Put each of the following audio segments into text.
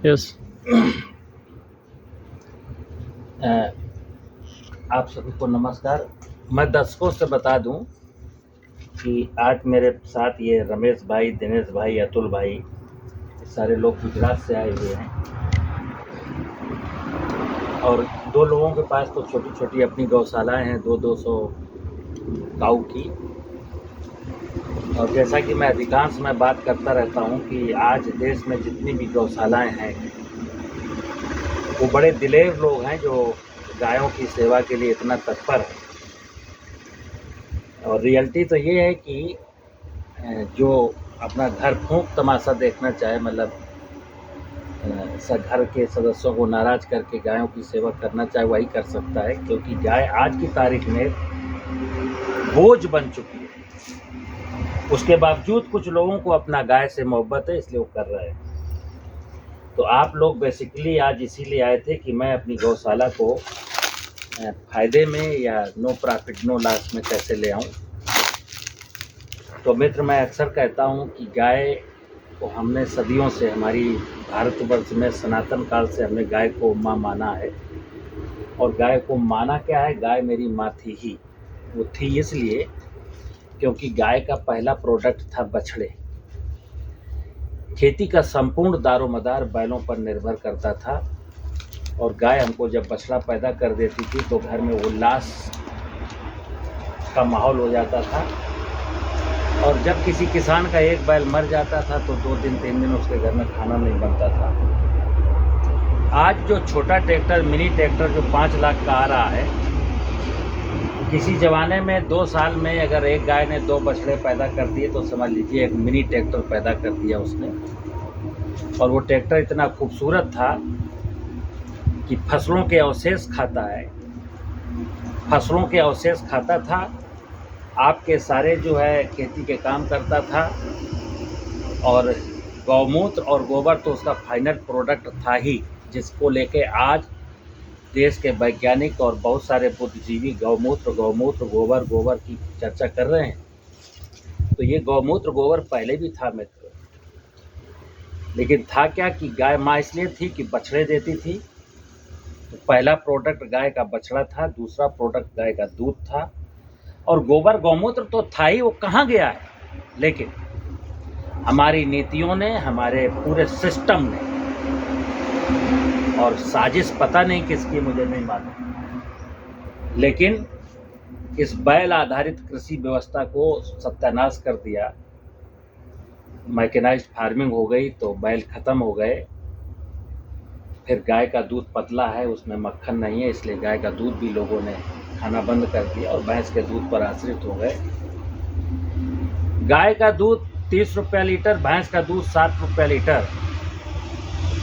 Yes. आप सभी को नमस्कार। मैं दर्शकों से बता दूं कि आज मेरे साथ ये रमेश भाई, दिनेश भाई, अतुल भाई, ये सारे लोग गुजरात से आए हुए हैं और दो लोगों के पास तो छोटी छोटी अपनी गौशालाएं हैं, 200 काऊ की। और जैसा कि मैं अधिकांश में बात करता रहता हूं कि आज देश में जितनी भी गौशालाएं हैं वो बड़े दिलेर लोग हैं जो गायों की सेवा के लिए इतना तत्पर है। और रियलिटी तो ये है कि जो अपना घर फूंक तमाशा देखना चाहे, मतलब घर के सदस्यों को नाराज करके गायों की सेवा करना चाहे, वही कर सकता है, क्योंकि गाय आज की तारीख में बोझ बन चुकी है। उसके बावजूद कुछ लोगों को अपना गाय से मोहब्बत है, इसलिए वो कर रहे हैं। तो आप लोग बेसिकली आज इसीलिए आए थे कि मैं अपनी गौशाला को फायदे में या नो प्रॉफिट नो लॉस में कैसे ले आऊं। तो मित्र, मैं अक्सर कहता हूं कि गाय को हमने सदियों से, हमारी भारतवर्ष में सनातन काल से हमने गाय को माँ माना है। और गाय को माना क्या है, गाय मेरी माँ थी ही। वो थी इसलिए क्योंकि गाय का पहला प्रोडक्ट था बछड़े। खेती का संपूर्ण दारोमदार बैलों पर निर्भर करता था और गाय हमको जब बछड़ा पैदा कर देती थी तो घर में उल्लास का माहौल हो जाता था। और जब किसी किसान का एक बैल मर जाता था तो 2 दिन 3 दिन उसके घर में खाना नहीं बनता था। आज जो छोटा ट्रैक्टर, मिनी ट्रैक्टर जो 5 लाख का आ रहा है, किसी ज़माने में 2 साल में अगर एक गाय ने 2 बछड़े पैदा कर दिए तो समझ लीजिए एक मिनी ट्रैक्टर पैदा कर दिया उसने। और वो ट्रैक्टर इतना खूबसूरत था कि फसलों के अवशेष खाता है, फसलों के अवशेष खाता था, आपके सारे जो है खेती के काम करता था। और गौमूत्र और गोबर तो उसका फाइनल प्रोडक्ट था ही, जिसको लेके आज देश के वैज्ञानिक और बहुत सारे बुद्धिजीवी गौमूत्र गोबर गोबर की चर्चा कर रहे हैं। तो ये गौमूत्र गोबर पहले भी था मित्र, लेकिन था क्या कि गाय माँ इसलिए थी कि बछड़े देती थी। तो पहला प्रोडक्ट गाय का बछड़ा था, दूसरा प्रोडक्ट गाय का दूध था, और गोबर गौमूत्र तो था ही, वो कहाँ गया है। लेकिन हमारी नीतियों ने, हमारे पूरे सिस्टम ने, और साजिश पता नहीं किसकी, मुझे नहीं मालूम, लेकिन इस बैल आधारित कृषि व्यवस्था को सत्यानाश कर दिया। मैकेनाइज्ड फार्मिंग हो गई तो बैल खत्म हो गए। फिर गाय का दूध पतला है, उसमें मक्खन नहीं है, इसलिए गाय का दूध भी लोगों ने खाना बंद कर दिया और भैंस के दूध पर आश्रित हो गए। गाय का दूध 30 रुपये लीटर, भैंस का दूध 7 रुपये लीटर।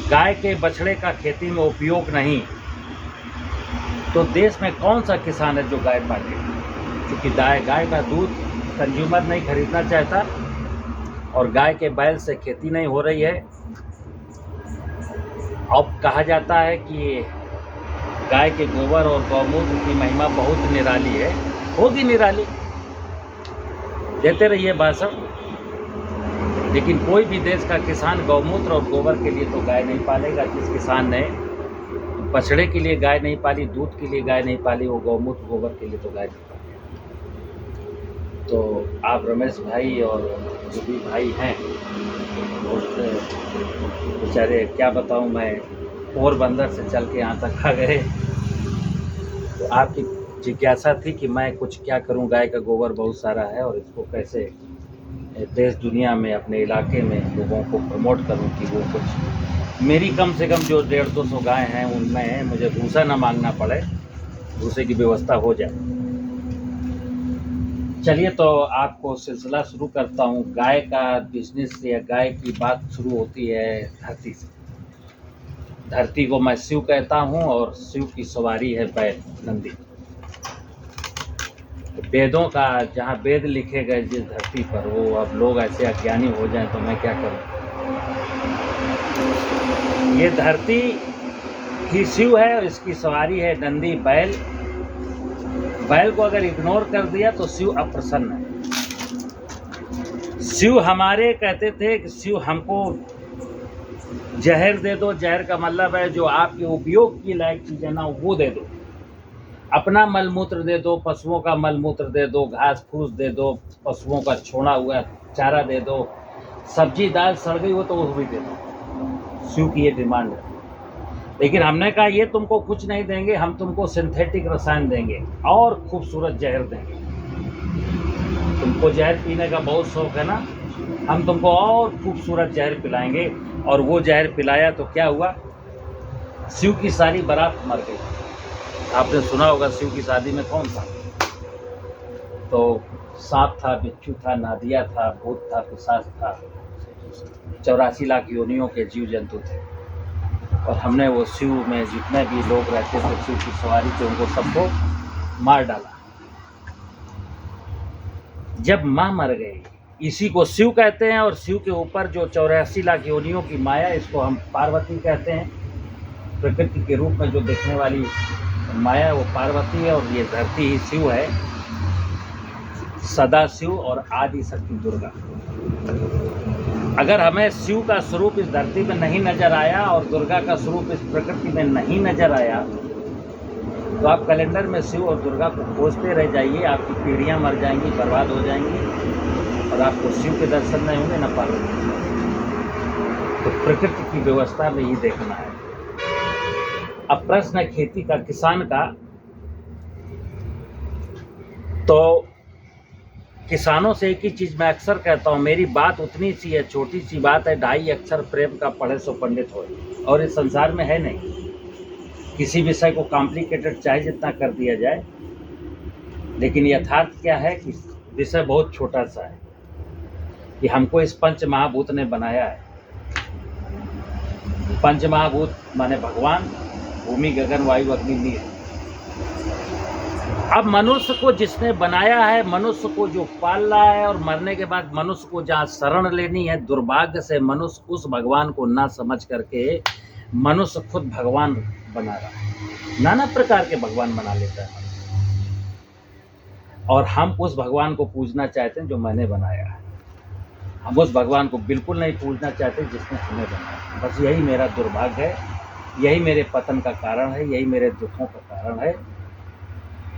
गाय के बछड़े का खेती में उपयोग नहीं, तो देश में कौन सा किसान है जो गाय पाले? क्योंकि गाय का दूध कंज्यूमर नहीं खरीदना चाहता और गाय के बैल से खेती नहीं हो रही है। अब कहा जाता है कि गाय के गोबर और गौमूत्र की महिमा बहुत निराली है, होगी निराली, देते रहिए भाषण। लेकिन कोई भी देश का किसान गौमूत्र और गोबर के लिए तो गाय नहीं पालेगा। जिस किसान ने बछड़े के लिए गाय नहीं पाली, दूध के लिए गाय नहीं पाली, वो गौमूत्र गोबर के लिए तो गाय नहीं पालेगा। तो आप रमेश भाई और जो भी भाई हैं, बेचारे क्या बताऊं, मैं पोरबंदर से चल के यहाँ तक आ गए। तो आपकी जिज्ञासा थी कि मैं कुछ क्या करूं, गाय का गोबर बहुत सारा है और इसको कैसे देश दुनिया में, अपने इलाके में लोगों को प्रमोट करूं कि वो कुछ, मेरी कम से कम जो 150-200 गाय हैं उनमें मुझे भूसा ना मांगना पड़े, भूसे की व्यवस्था हो जाए। चलिए, तो आपको सिलसिला शुरू करता हूँ। गाय का बिजनेस या गाय की बात शुरू होती है धरती से। धरती को मैं शिव कहता हूँ और शिव की सवारी है बैल, नंदी। वेदों का, जहाँ वेद लिखे गए जिस धरती पर, वो अब लोग ऐसे अज्ञानी हो जाएं तो मैं क्या करूँ। ये धरती ही शिव है और इसकी सवारी है नंदी, बैल। बैल को अगर इग्नोर कर दिया तो शिव अप्रसन्न है। शिव हमारे कहते थे कि शिव हमको जहर दे दो, जहर का मतलब है जो आपके उपयोग की लायक चीज़ें ना वो दे दो। अपना मलमूत्र दे दो, पशुओं का मलमूत्र दे दो, घास फूस दे दो, पशुओं का छोड़ा हुआ चारा दे दो, सब्जी दाल सड़ गई हो तो वो भी दे दो। शिव की ये डिमांड है। लेकिन हमने कहा ये तुमको कुछ नहीं देंगे, हम तुमको सिंथेटिक रसायन देंगे और खूबसूरत जहर देंगे। तुमको जहर पीने का बहुत शौक है ना, हम तुमको और खूबसूरत जहर पिलाएंगे। और वो जहर पिलाया तो क्या हुआ, शिव की सारी बारात मर गई। आपने सुना होगा शिव की शादी में कौन था, तो सांप था, बिच्छू था, नादिया था, भूत था, पिशाच था, 84 लाख योनियों के जीव जंतु थे। और हमने वो शिव में जितने भी लोग रहते थे, शिव की सवारी थे, उनको सबको मार डाला। जब माँ मर गई, इसी को शिव कहते हैं। और शिव के ऊपर जो 84 लाख योनियों की माया, इसको हम पार्वती कहते हैं। प्रकृति के रूप में जो देखने वाली माया वो पार्वती है, और ये धरती ही शिव है, सदा शिव और आदि शक्ति दुर्गा। अगर हमें शिव का स्वरूप इस धरती में नहीं नजर आया और दुर्गा का स्वरूप इस प्रकृति में नहीं नजर आया, तो आप कैलेंडर में शिव और दुर्गा को खोजते रह जाइए, आपकी पीढ़ियां मर जाएंगी, बर्बाद हो जाएंगी, और आपको शिव के दर्शन नहीं होंगे, न पार्वती। तो प्रकृति की व्यवस्था में ही देखना है। अब प्रश्न है खेती का, किसान का। तो किसानों से एक ही चीज मैं अक्सर कहता हूँ, मेरी बात उतनी सी है, छोटी सी बात है, 2.5 अक्षर प्रेम का पढ़े सो पंडित हो। और इस संसार में है नहीं, किसी विषय को कॉम्प्लिकेटेड चाहे जितना कर दिया जाए, लेकिन यथार्थ क्या है कि विषय बहुत छोटा सा है कि हमको इस पंच महाभूत ने बनाया है। पंच महाभूत माने भगवान, भूमि, गगन, वायु, अग्नि, नीर। अब मनुष्य को जिसने बनाया है, मनुष्य को जो पाल रहा है, और मरने के बाद मनुष्य को जहाँ शरण लेनी है, दुर्भाग्य से मनुष्य उस भगवान को ना समझ करके मनुष्य खुद भगवान बना रहा है। नाना प्रकार के भगवान बना लेता है, और हम उस भगवान को पूजना चाहते हैं जो मैंने बनाया है। हम उस भगवान को बिल्कुल नहीं पूजना चाहते जिसने हमें बनाया। बस यही मेरा दुर्भाग्य है, यही मेरे पतन का कारण है, यही मेरे दुखों का कारण है।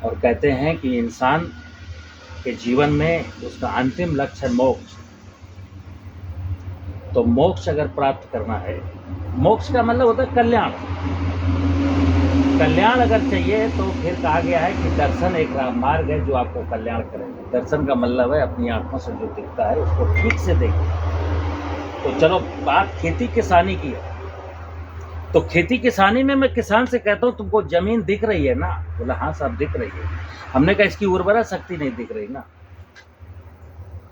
और कहते हैं कि इंसान के जीवन में उसका अंतिम लक्ष्य है मोक्ष। तो मोक्ष अगर प्राप्त करना है, मोक्ष का मतलब होता है कल्याण। कल्याण अगर चाहिए तो फिर कहा गया है कि दर्शन एक मार्ग है जो आपको कल्याण करेगा। दर्शन का मतलब है अपनी आंखों से जो दिखता है उसको ठीक से देखिए। तो चलो बात खेती किसानी की है, तो खेती किसानी में मैं किसान से कहता हूँ तुमको जमीन दिख रही है ना? बोला हाँ साहब दिख रही है। हमने कहा इसकी उर्वरा शक्ति नहीं दिख रही ना।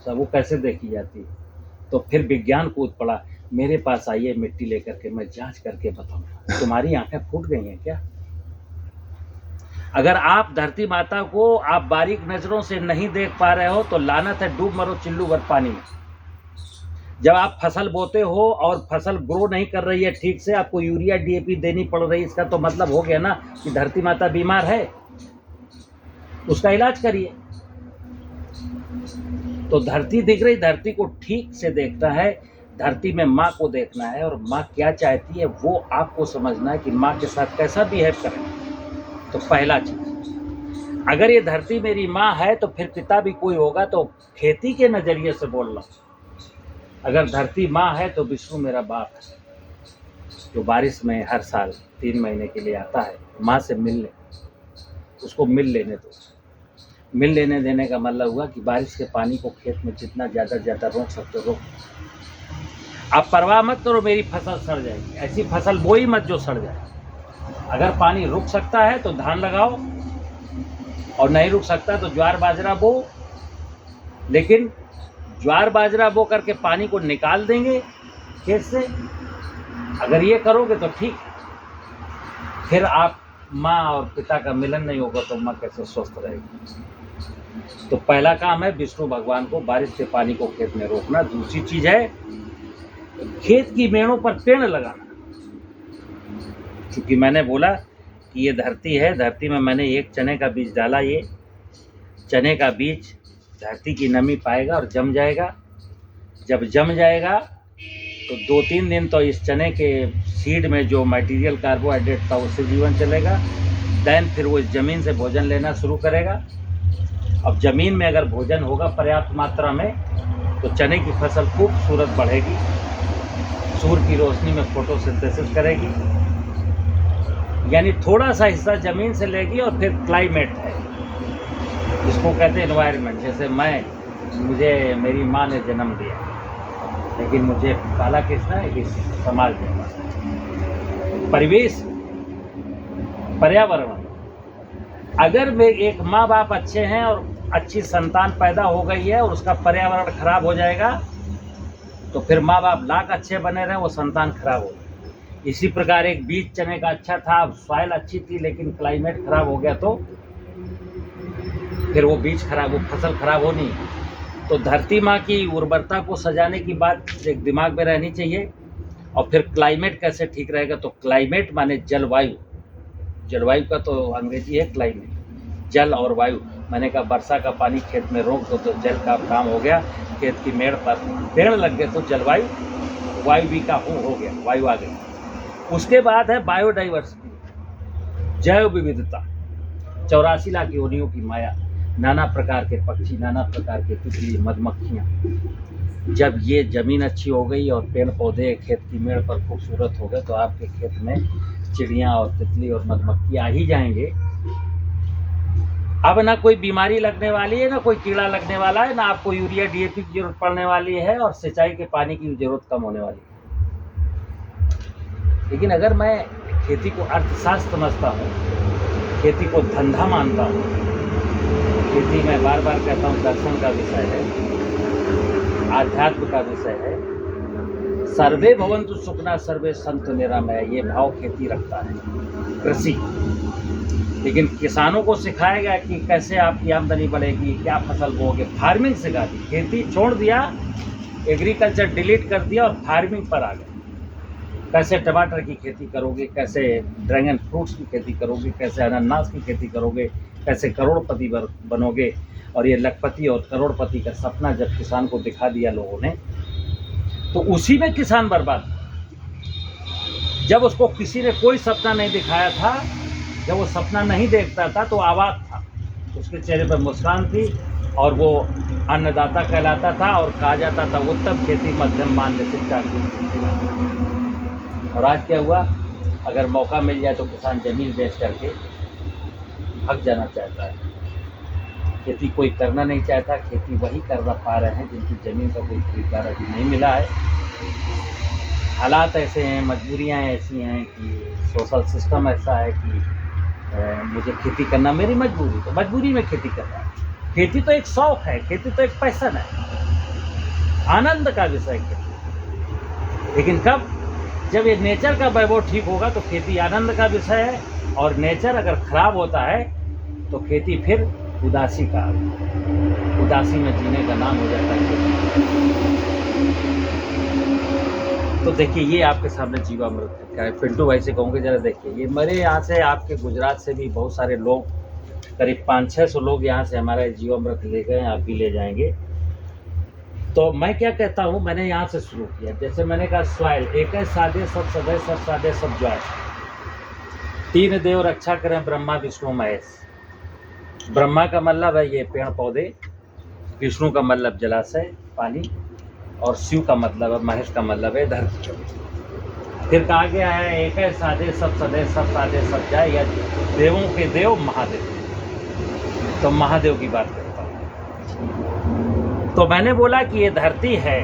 सब वो कैसे देखी जाती है? तो फिर विज्ञान कूद पड़ा, मेरे पास आइए मिट्टी लेकर के, मैं जांच करके बताऊंगा। तुम्हारी आंखें फूट गई हैं क्या? अगर आप धरती माता को आप बारीक नजरों से नहीं देख पा रहे हो तो लानत है, डूब मरो चिल्लू भर पानी में। जब आप फसल बोते हो और फसल ग्रो नहीं कर रही है ठीक से, आपको यूरिया डीएपी देनी पड़ रही है, इसका तो मतलब हो गया ना कि धरती माता बीमार है, उसका इलाज करिए। तो धरती दिख रही, धरती को ठीक से देखना है, धरती में माँ को देखना है, और माँ क्या चाहती है वो आपको समझना है कि माँ के साथ कैसा बिहेव करें। तो पहला चीज, अगर ये धरती मेरी माँ है तो फिर पिता भी कोई होगा, तो खेती के नजरिए से बोल रहा हूँ। अगर धरती माँ है तो विष्णु मेरा बाप है, जो बारिश में हर साल 3 महीने के लिए आता है माँ से मिलने। उसको मिल लेने दो। मिल लेने देने का मतलब हुआ कि बारिश के पानी को खेत में जितना ज़्यादा रोक सकते हो रोक। आप परवाह मत करो मेरी फसल सड़ जाएगी, ऐसी फसल बोई मत जो सड़ जाए। अगर पानी रुक सकता है तो धान लगाओ, और नहीं रुक सकता तो ज्वार बाजरा बो। लेकिन ज्वार बाजरा बो करके पानी को निकाल देंगे खेत से, अगर ये करोगे तो ठीक। फिर आप माँ और पिता का मिलन नहीं होगा तो माँ कैसे स्वस्थ रहेगी? तो पहला काम है विष्णु भगवान को बारिश के पानी को खेत में रोकना। दूसरी चीज है खेत की मेड़ों पर पेड़ लगाना। क्योंकि मैंने बोला कि ये धरती है, धरती में मैंने एक चने का बीज डाला, ये चने का बीज धरती की नमी पाएगा और जम जाएगा। जब जम जाएगा तो 2-3 दिन तो इस चने के सीड में जो मटेरियल कार्बोहाइड्रेट था उससे जीवन चलेगा। देन फिर वो इस ज़मीन से भोजन लेना शुरू करेगा। अब ज़मीन में अगर भोजन होगा पर्याप्त मात्रा में तो चने की फसल खूबसूरत बढ़ेगी, सूर्य की रोशनी में फोटोसिंथेसिस करेगी, यानी थोड़ा सा हिस्सा ज़मीन से लेगी। और फिर क्लाइमेट है जिसको कहते हैं एनवायरनमेंट। जैसे मुझे मेरी माँ ने जन्म दिया, लेकिन मुझे पाला किसने? इस समाज ने। परिवेश, पर्यावरण। अगर वे एक माँ बाप अच्छे हैं और अच्छी संतान पैदा हो गई है और उसका पर्यावरण खराब हो जाएगा तो फिर माँ बाप लाख अच्छे बने रहे, वो संतान खराब हो गई। इसी प्रकार एक बीज चने का अच्छा था, सॉइल अच्छी थी, लेकिन क्लाइमेट खराब हो गया तो फिर वो बीज खराब, वो फसल खराब होनी। तो धरती माँ की उर्वरता को सजाने की बात एक दिमाग में रहनी चाहिए। और फिर क्लाइमेट कैसे ठीक रहेगा? तो क्लाइमेट माने जलवायु। जलवायु का तो अंग्रेजी है क्लाइमेट, जल और वायु। मैंने कहा वर्षा का पानी खेत में रोक दो तो जल का काम हो गया, खेत की मेड़ पर पेड़ लग गए तो जलवायु, वायु भी का हो गया, वायु आ गई। उसके बाद है बायोडाइवर्सिटी, जैव विविधता। 84 लाख योनियों की माया, नाना प्रकार के पक्षी, नाना प्रकार के तितली, मधुमक्खियाँ। जब ये ज़मीन अच्छी हो गई और पेड़ पौधे खेत की मेड़ पर खूबसूरत हो गए तो आपके खेत में चिड़ियाँ और तितली और मधुमक्खी आ ही जाएंगे। अब ना कोई बीमारी लगने वाली है, ना कोई कीड़ा लगने वाला है, ना आपको यूरिया डीएपी की जरूरत पड़ने वाली है और सिंचाई के पानी की जरूरत कम होने वाली है। लेकिन अगर मैं खेती को अर्थशास्त्र समझता हूँ, खेती को धंधा मानता हूँ, खेती मैं बार बार कहता हूँ दर्शन का विषय है, आध्यात्म का विषय है। सर्वे भवन्तु सुखिनः सर्वे सन्तु निरामयाः, ये भाव खेती रखता है कृषि। लेकिन किसानों को सिखाया गया कि कैसे आपकी आमदनी बढ़ेगी, क्या फसल बोओगे, फार्मिंग सिखा दी। खेती छोड़ दिया, एग्रीकल्चर डिलीट कर दिया और फार्मिंग पर आ गए। कैसे टमाटर की खेती करोगे, कैसे ड्रैगन फ्रूट्स की खेती करोगे, कैसे अनानास की खेती करोगे, कैसे करोड़पति बनोगे। और ये लखपति और करोड़पति का सपना जब किसान को दिखा दिया लोगों ने तो उसी में किसान बर्बाद। जब उसको किसी ने कोई सपना नहीं दिखाया था, जब वो सपना नहीं देखता था तो आवाज था, उसके चेहरे पर मुस्कान थी और वो अन्नदाता कहलाता था और कहा जाता था उत्तम खेती मध्यम मान्य शिक्षा की। और आज क्या हुआ? अगर मौका मिल जाए तो किसान जमीन बेच करके भाग जाना चाहता है। खेती कोई करना नहीं चाहता, खेती वही कर पा रहे हैं जिनकी ज़मीन का कोई खरीदार अभी नहीं मिला है। हालात ऐसे हैं, मजबूरियाँ ऐसी हैं कि सोशल सिस्टम ऐसा है कि मुझे खेती करना मेरी मजबूरी, तो मजबूरी में खेती करना है। खेती तो एक शौक है, खेती तो एक पैशन है, आनंद का विषय खेती। लेकिन कब? जब ये नेचर का वैभव ठीक होगा तो खेती आनंद का विषय है। और नेचर अगर खराब होता है तो खेती फिर उदासी का, उदासी में जीने का नाम हो जाता है। तो देखिए ये आपके सामने जीवामृत क्या है। पिंटू भाई से कहूँगे जरा देखिए, ये मेरे यहाँ से आपके गुजरात से भी बहुत सारे लोग, करीब 500-600 लोग यहाँ से हमारा जीवामृत ले गए, आप भी ले जाएंगे। तो मैं क्या कहता हूँ, मैंने यहाँ से शुरू किया। जैसे मैंने कहा सॉइल एक है, सादे सब सदे सब सादे सब जॉय। 3 देव रक्षा करें, ब्रह्मा विष्णु महेश। ब्रह्मा का मतलब है ये पेड़ पौधे, विष्णु का मतलब जलाशय पानी, और शिव का मतलब है, महेश का मतलब है धरती। फिर कहा गया है एक है सादे सब सदे सब सादे सब जाए, या देवों के देव महादेव। तो महादेव की बात करता हूँ। तो मैंने बोला कि ये धरती है,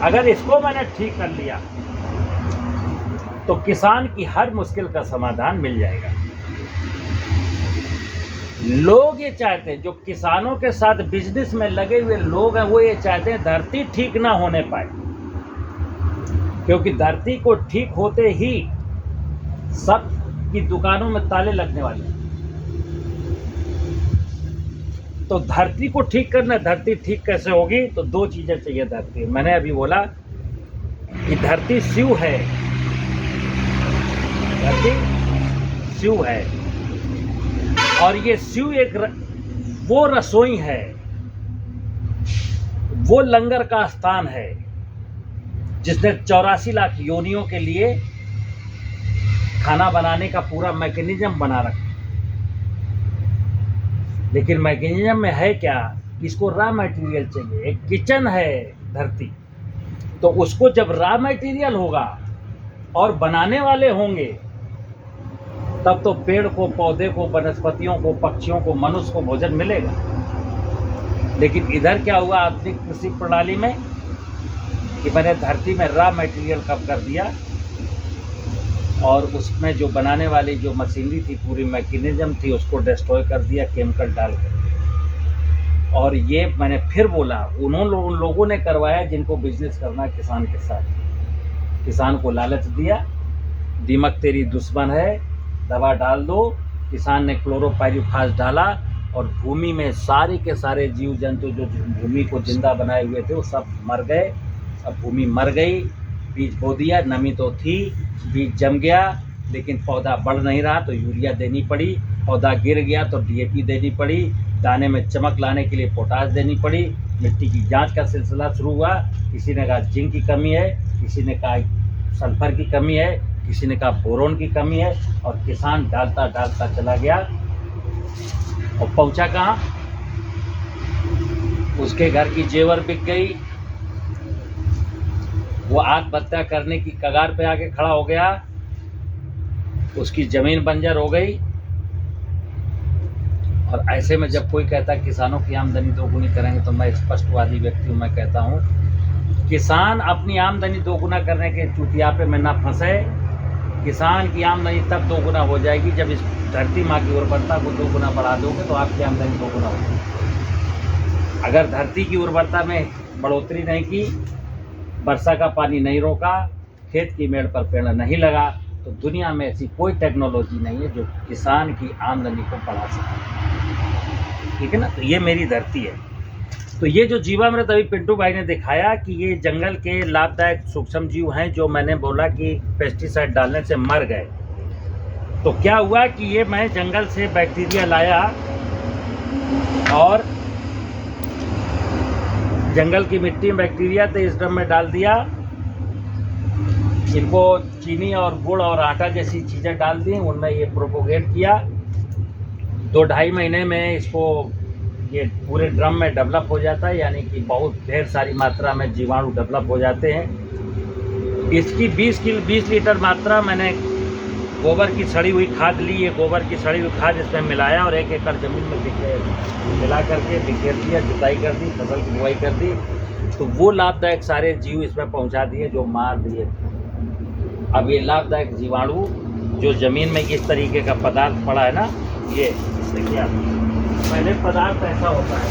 अगर इसको मैंने ठीक कर लिया तो किसान की हर मुश्किल का समाधान मिल जाएगा। लोग ये चाहते हैं, जो किसानों के साथ बिजनेस में लगे हुए लोग हैं, वो ये चाहते हैं धरती ठीक ना होने पाए, क्योंकि धरती को ठीक होते ही सब की दुकानों में ताले लगने वाले हैं। तो धरती को ठीक करना, धरती ठीक कैसे होगी? तो 2 चीजें चाहिए धरती। मैंने अभी बोला कि धरती शिव है, धरती शिव है, और ये शिव एक वो रसोई है, वो लंगर का स्थान है जिसने 84 लाख योनियों के लिए खाना बनाने का पूरा मैकेनिज्म बना रखा। लेकिन मैकेनिज्म में है क्या, इसको रॉ मटेरियल चाहिए। एक किचन है धरती, तो उसको जब रॉ मटेरियल होगा और बनाने वाले होंगे, तब तो पेड़ को, पौधे को, वनस्पतियों को, पक्षियों को, मनुष्य को भोजन मिलेगा। लेकिन इधर क्या हुआ आधुनिक कृषि प्रणाली में कि मैंने धरती में रॉ मटेरियल कम कर दिया और उसमें जो बनाने वाली जो मशीनरी थी, पूरी मैकेनिज्म थी, उसको डिस्ट्रॉय कर दिया केमिकल डालकर। और ये मैंने फिर बोला, उन लोगों ने करवाया जिनको बिजनेस करना है किसान के साथ। किसान को लालच दिया, दीमक तेरी दुश्मन है, दवा डाल दो। किसान ने क्लोरोपाइरीफास डाला और भूमि में सारे के सारे जीव जंतु जो भूमि को जिंदा बनाए हुए थे वो सब मर गए। अब भूमि मर गई, बीज बो दिया, नमी तो थी, बीज जम गया, लेकिन पौधा बढ़ नहीं रहा तो यूरिया देनी पड़ी, पौधा गिर गया तो डीएपी देनी पड़ी, दाने में चमक लाने के लिए पोटाश देनी पड़ी। मिट्टी की जांच का सिलसिला शुरू हुआ। किसी ने कहा जिंक की कमी है, किसी ने कहा सल्फर की कमी है, किसी ने कहा बोरोन की कमी है, और किसान डालता डालता चला गया और पहुंचा कहाँ, उसके घर की जेवर बिक गई, वो आत्महत्या करने की कगार पे आके खड़ा हो गया, उसकी जमीन बंजर हो गई। और ऐसे में जब कोई कहता है किसानों की आमदनी दोगुनी करेंगे, तो मैं स्पष्टवादी व्यक्ति हूँ, मैं कहता हूँ किसान अपनी आमदनी दोगुना करने के चुटियापे में ना फंसे। किसान की आमदनी तब दोगुना हो जाएगी जब इस धरती माँ की उर्वरता को दोगुना बढ़ा दोगे तो आपकी आमदनी दोगुना होगी। अगर धरती की उर्वरता में बढ़ोतरी नहीं की, वर्षा का पानी नहीं रोका, खेत की मेड़ पर पेड़ नहीं लगा, तो दुनिया में ऐसी कोई टेक्नोलॉजी नहीं है जो किसान की आमदनी को बढ़ा सके। ठीक है ना, तो ये मेरी धरती है। तो ये जो जीवामृत अभी पिंटू भाई ने दिखाया कि ये जंगल के लाभदायक सूक्ष्म जीव हैं जो मैंने बोला कि पेस्टिसाइड डालने से मर गए। तो क्या हुआ कि ये मैं जंगल से बैक्टीरिया लाया और जंगल की मिट्टी में बैक्टीरिया थे, इस ड्रम में डाल दिया, इनको चीनी और गुड़ और आटा जैसी चीज़ें डाल दी, उनमें ये प्रोपोगेट किया। 2-2.5 महीने में इसको ये पूरे ड्रम में डेवलप हो जाता है, यानी कि बहुत ढेर सारी मात्रा में जीवाणु डेवलप हो जाते हैं। इसकी 20 लीटर मात्रा मैंने गोबर की सड़ी हुई खाद ली। ये गोबर की सड़ी हुई खाद इसमें मिलाया और 1 एकड़ ज़मीन में मिला करके बिखेर दिया, जुताई कर दी, फसल की बुआई कर दी, तो वो लाभदायक सारे जीव इसमें पहुंचा दिए जो मार दिए। अब ये लाभदायक जीवाणु जो ज़मीन में इस तरीके का पदार्थ पड़ा है ना, ये इससे क्या पहले पदार्थ ऐसा होता है,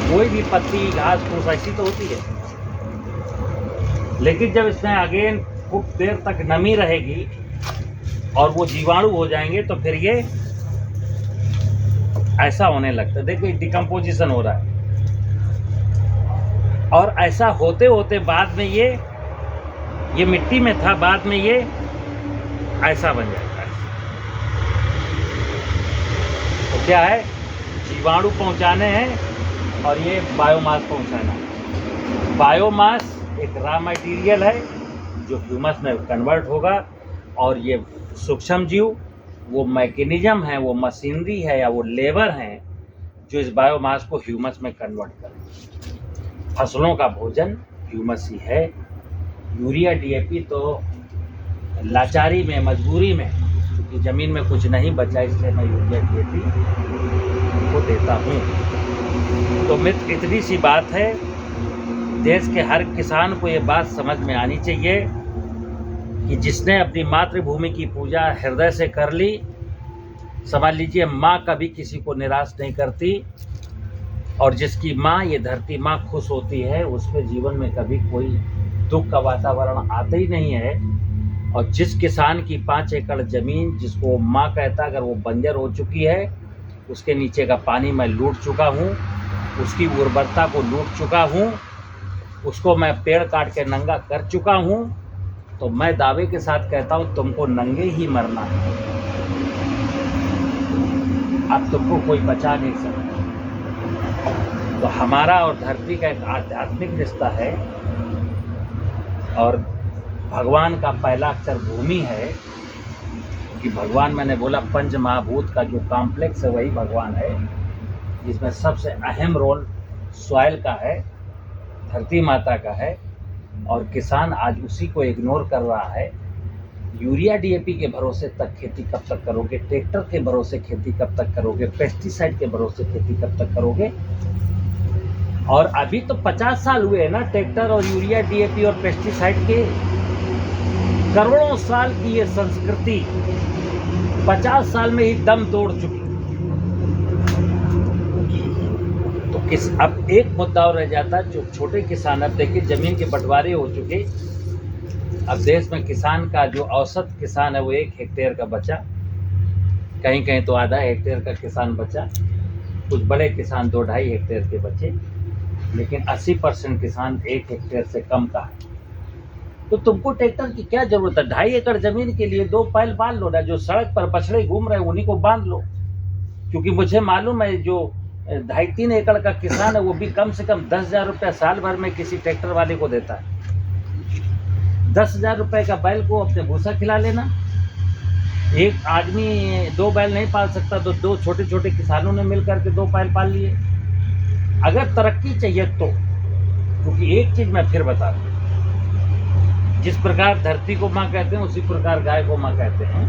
कोई भी पत्ती घास फूस ऐसी तो होती है, लेकिन जब इसमें अगेन खूब देर तक नमी रहेगी और वो जीवाणु हो जाएंगे तो फिर ये ऐसा होने लगता है। देखो डिकम्पोजिशन हो रहा है, और ऐसा होते होते बाद में ये मिट्टी में था, बाद में ये ऐसा बन जाता है। तो क्या है, जीवाणु पहुंचाने हैं और ये बायोमास पहुंचाना है। बायोमास एक रॉ मटेरियल है जो ह्यूमस में कन्वर्ट होगा, और ये सूक्ष्म जीव वो मैकेनिज्म है, वो मशीनरी है या वो लेबर हैं जो इस बायोमास को ह्यूमस में कन्वर्ट करें। फसलों का भोजन ह्यूमस ही है। यूरिया डीएपी तो लाचारी में, मजबूरी में, क्योंकि ज़मीन में कुछ नहीं बचा इसलिए मैं यूरिया डीएपी को देता हूँ। तो मित्र इतनी सी बात है, देश के हर किसान को ये बात समझ में आनी चाहिए कि जिसने अपनी मातृभूमि की पूजा हृदय से कर ली, समझ लीजिए माँ कभी किसी को निराश नहीं करती, और जिसकी माँ, ये धरती माँ खुश होती है, उसके जीवन में कभी कोई दुख का वातावरण आता ही नहीं है। और जिस किसान की 5 एकड़ ज़मीन जिसको माँ कहता, अगर वो बंजर हो चुकी है, उसके नीचे का पानी मैं लूट चुका हूँ, उसकी उर्वरता को लूट चुका हूँ, उसको मैं पेड़ काट के नंगा कर चुका हूँ, तो मैं दावे के साथ कहता हूँ तुमको नंगे ही मरना है। अब तुमको कोई बचा नहीं सकता। तो हमारा और धरती का एक आध्यात्मिक रिश्ता है, और भगवान का पहला अक्षर भूमि है, कि भगवान मैंने बोला पंच महाभूत का जो कॉम्प्लेक्स है वही भगवान है, जिसमें सबसे अहम रोल सॉइल का है, धरती माता का है। और किसान आज उसी को इग्नोर कर रहा है। यूरिया डीएपी के भरोसे तक खेती कब तक करोगे, ट्रैक्टर के भरोसे खेती कब तक करोगे, पेस्टिसाइड के भरोसे खेती कब तक करोगे। और अभी तो 50 साल हुए हैं ना ट्रैक्टर और यूरिया डीएपी और पेस्टिसाइड के। करोड़ों साल की ये संस्कृति 50 साल में ही दम तोड़ चुकी। तो अब एक मुद्दा और रह जाता, जो छोटे किसान, अब देखिए जमीन के बंटवारे हो चुके। अब देश में किसान का जो औसत किसान है वो 1 हेक्टेयर का बचा, कहीं कहीं तो आधा हेक्टेयर का किसान बचा, कुछ बड़े किसान 2-2.5 हेक्टेयर के बचे, लेकिन 80% किसान 1 हेक्टेयर से कम का है। तो तुमको ट्रैक्टर की क्या जरूरत है? 2.5 एकड़ जमीन के लिए 2 बैल बांध लो ना, जो सड़क पर बछड़े घूम रहे हैं उन्हीं को बांध लो। क्योंकि मुझे मालूम है जो 2.5-3 एकड़ का किसान है वो भी कम से कम 10,000 रुपये साल भर में किसी ट्रैक्टर वाले को देता है। 10,000 रुपये का बैल को अपने भूसा खिला लेना। एक आदमी 2 बैल नहीं पाल सकता, तो 2 छोटे छोटे किसानों ने मिल करके 2 बैल पाल लिए। अगर तरक्की चाहिए तो, क्योंकि एक चीज़ मैं फिर बता दूँ, जिस प्रकार धरती को माँ कहते हैं उसी प्रकार गाय को माँ कहते हैं।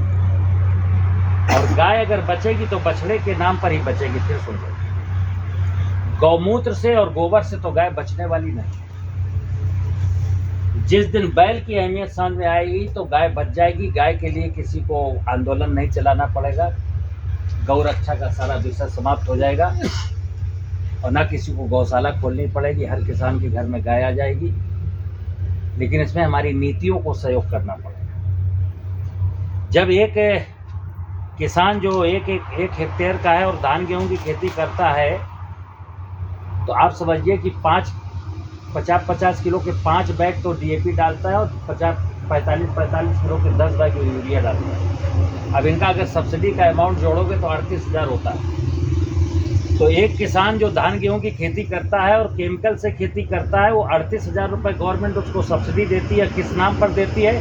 और गाय अगर बचेगी तो बछड़े के नाम पर ही बचेगी। फिर सुन लो, गौमूत्र से और गोबर से तो गाय बचने वाली नहीं। जिस दिन बैल की अहमियत समझ में आएगी तो गाय बच जाएगी। गाय के लिए किसी को आंदोलन नहीं चलाना पड़ेगा, गौ रक्षा का सारा विषय समाप्त हो जाएगा, और ना किसी को गौशाला खोलनी पड़ेगी, हर किसान के घर में गाय आ जाएगी। लेकिन इसमें हमारी नीतियों को सहयोग करना पड़ेगा। जब एक किसान जो एक हेक्टेयर का है और धान गेहूं की खेती करता है, तो आप समझिए कि 50 किलो के 5 बैग तो डीएपी डालता है और 45 किलो के 10 बैग यूरिया डालता है। अब इनका अगर सब्सिडी का अमाउंट जोड़ोगे तो 38,000 होता है। तो एक किसान जो धान गेहूं की खेती करता है और केमिकल से खेती करता है, वो 38,000 रुपये गवर्नमेंट उसको सब्सिडी देती है। किस नाम पर देती है?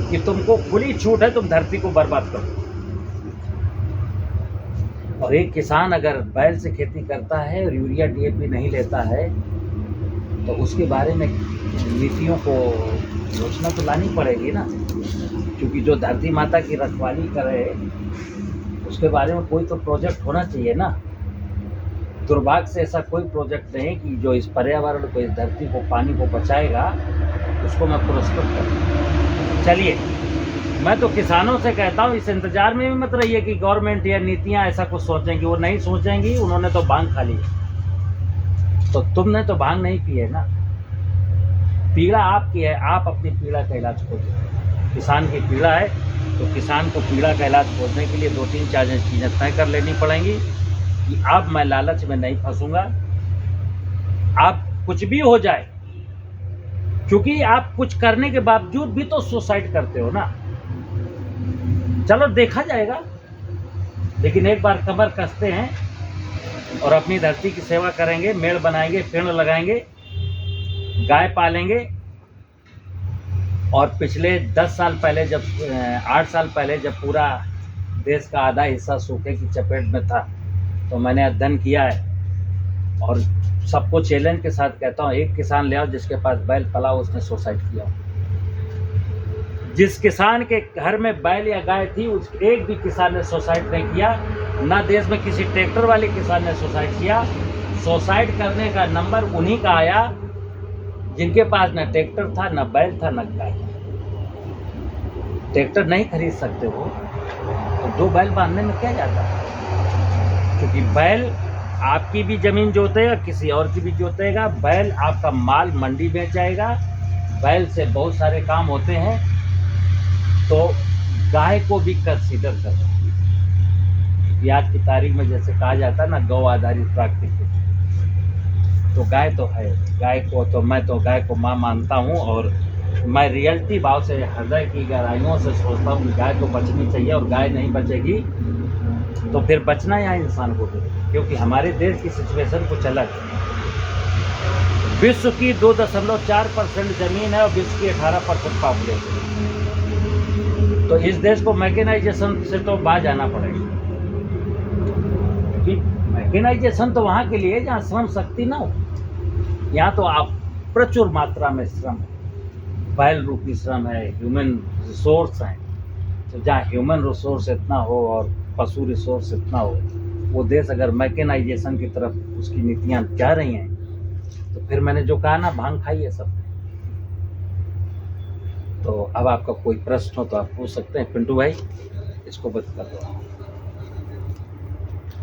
कि तुमको खुली छूट है, तुम धरती को बर्बाद करो। और एक किसान अगर बैल से खेती करता है और यूरिया डीएपी नहीं लेता है, तो उसके बारे में नीतियों को योजना तो लानी पड़ेगी ना, क्योंकि जो धरती माता की रखवाली करे उसके बारे में कोई तो प्रोजेक्ट होना चाहिए ना। दुर्भाग्य से ऐसा कोई प्रोजेक्ट नहीं कि जो इस पर्यावरण को, इस धरती को, पानी को बचाएगा, उसको मैं पुरस्कृत करूँ। चलिए, मैं तो किसानों से कहता हूँ इस इंतजार में भी मत रहिए कि गवर्नमेंट या नीतियाँ ऐसा कुछ सोचेंगी। वो नहीं सोचेंगी, उन्होंने तो भांग खा ली। तो तुमने तो भांग नहीं पी है ना, पीड़ा आपकी है, आप अपनी पीड़ा का इलाज खोजो। किसान की पीड़ा है तो किसान को पीड़ा का इलाज खोजने के लिए 2-3-4 चीज़ें तय कर लेनी पड़ेंगी कि अब मैं लालच में नहीं फंसूंगा। आप कुछ भी हो जाए, क्योंकि आप कुछ करने के बावजूद भी तो सुसाइड करते हो ना। चलो देखा जाएगा, लेकिन एक बार कमर कसते हैं और अपनी धरती की सेवा करेंगे, मेड़ बनाएंगे, पेड़ लगाएंगे, गाय पालेंगे। और पिछले 10 साल पहले, जब 8 साल पहले जब पूरा देश का आधा हिस्सा सूखे की चपेट में था, तो मैंने अध्ययन किया है और सबको चैलेंज के साथ कहता हूँ, एक किसान ले आओ जिसके पास बैल पला हो, उसने सुसाइड किया। जिस किसान के घर में बैल या गाय थी, उस एक भी किसान ने सुसाइड नहीं किया। ना देश में किसी ट्रैक्टर वाले किसान ने सुसाइड किया। सुसाइड करने का नंबर उन्हीं का आया जिनके पास ना ट्रैक्टर था, ना बैल था, ना गाय। ट्रैक्टर नहीं खरीद सकते हो तो 2 बैल बांधने में क्या जाता है? क्योंकि बैल आपकी भी ज़मीन जोतेगा, किसी और की भी जोतेगा। बैल आपका माल मंडी में जाएगा। बैल से बहुत सारे काम होते हैं। तो गाय को भी कंसीडर करो। आज की तारीख में जैसे कहा जाता है ना, गौ आधारित प्राकृतिक खेती, तो गाय तो है। गाय को तो मैं तो गाय को माँ मानता हूँ, और मैं रियलिटी भाव से, हृदय की गहराइयों से सोचता हूँ कि गाय तो बचनी चाहिए। और गाय नहीं बचेगी तो फिर बचना यहाँ इंसान को भी, क्योंकि हमारे देश की सिचुएशन कुछ अलग है। विश्व की 2.4% जमीन है और विश्व की 18% पॉपुलेशन। तो इस देश को मैकेनाइजेशन से तो बाज आना पड़ेगा, क्योंकि मैकेनाइजेशन तो वहाँ के लिए जहाँ श्रम शक्ति ना हो। यहाँ तो आप प्रचुर मात्रा में श्रम है, बैल रूपी श्रम है, ह्यूमन रिसोर्स हैं। तो जहाँ ह्यूमन रिसोर्स इतना हो और पशु रिसोर्स इतना हो, वो देश अगर मैकेनाइजेशन की तरफ उसकी नीतियाँ जा रही हैं, तो फिर मैंने जो कहा ना, भांग खाइए सब। तो अब आपका कोई प्रश्न हो तो आप पूछ सकते हैं। पिंटू भाई, इसको बंद कर दो।